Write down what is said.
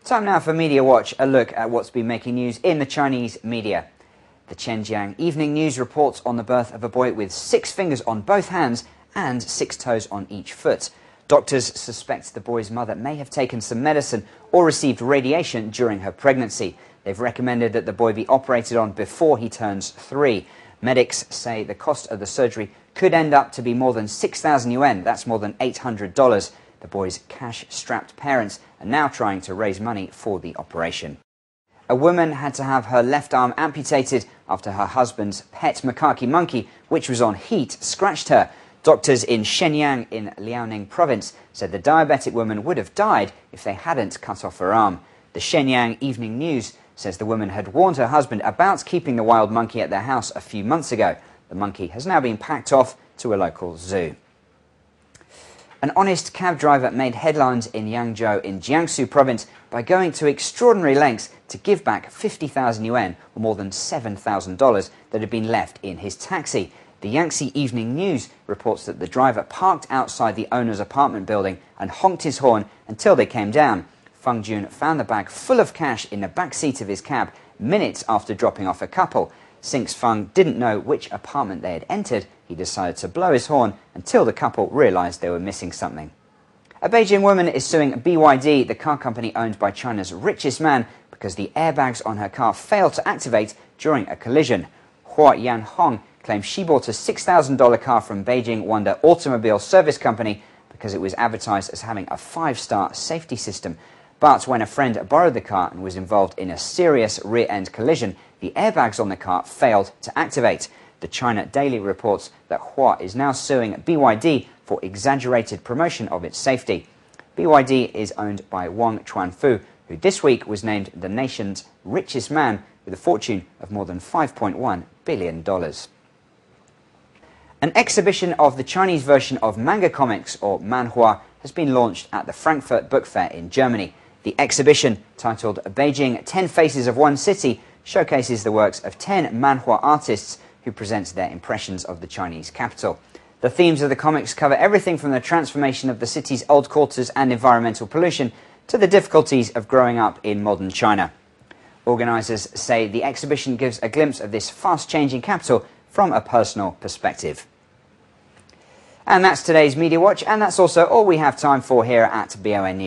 Time now for Media Watch, a look at what's been making news in the Chinese media. The Zhenjiang Evening News reports on the birth of a boy with 6 fingers on both hands and 6 toes on each foot. Doctors suspect the boy's mother may have taken some medicine or received radiation during her pregnancy. They've recommended that the boy be operated on before he turns 3. Medics say the cost of the surgery could end up to be more than 6,000 yuan, that's more than $800. The boy's cash-strapped parents are now trying to raise money for the operation. A woman had to have her left arm amputated after her husband's pet macaque monkey, which was on heat, scratched her. Doctors in Shenyang in Liaoning province said the diabetic woman would have died if they hadn't cut off her arm. The Shenyang Evening News says the woman had warned her husband about keeping the wild monkey at their house a few months ago. The monkey has now been packed off to a local zoo. An honest cab driver made headlines in Yangzhou in Jiangsu province by going to extraordinary lengths to give back 50,000 yuan, or more than $7,000, that had been left in his taxi. The Yangtze Evening News reports that the driver parked outside the owner's apartment building and honked his horn until they came down. Feng Jun found the bag full of cash in the back seat of his cab minutes after dropping off a couple. Since Feng didn't know which apartment they had entered, he decided to blow his horn until the couple realized they were missing something. A Beijing woman is suing BYD, the car company owned by China's richest man, because the airbags on her car failed to activate during a collision. Hua Yanhong claims she bought a $6,000 car from Beijing Wonder Automobile Service Company because it was advertised as having a 5-star safety system. But when a friend borrowed the car and was involved in a serious rear-end collision, the airbags on the car failed to activate. The China Daily reports that Hua is now suing BYD for exaggerated promotion of its safety. BYD is owned by Wang Chuanfu, who this week was named the nation's richest man with a fortune of more than $5.1 billion. An exhibition of the Chinese version of Manga comics, or Manhua, has been launched at the Frankfurt Book Fair in Germany. The exhibition, titled Beijing 10 Faces of One City, showcases the works of 10 Manhua artists who present their impressions of the Chinese capital. The themes of the comics cover everything from the transformation of the city's old quarters and environmental pollution to the difficulties of growing up in modern China. Organisers say the exhibition gives a glimpse of this fast-changing capital from a personal perspective. And that's today's Media Watch, and that's also all we have time for here at BON News.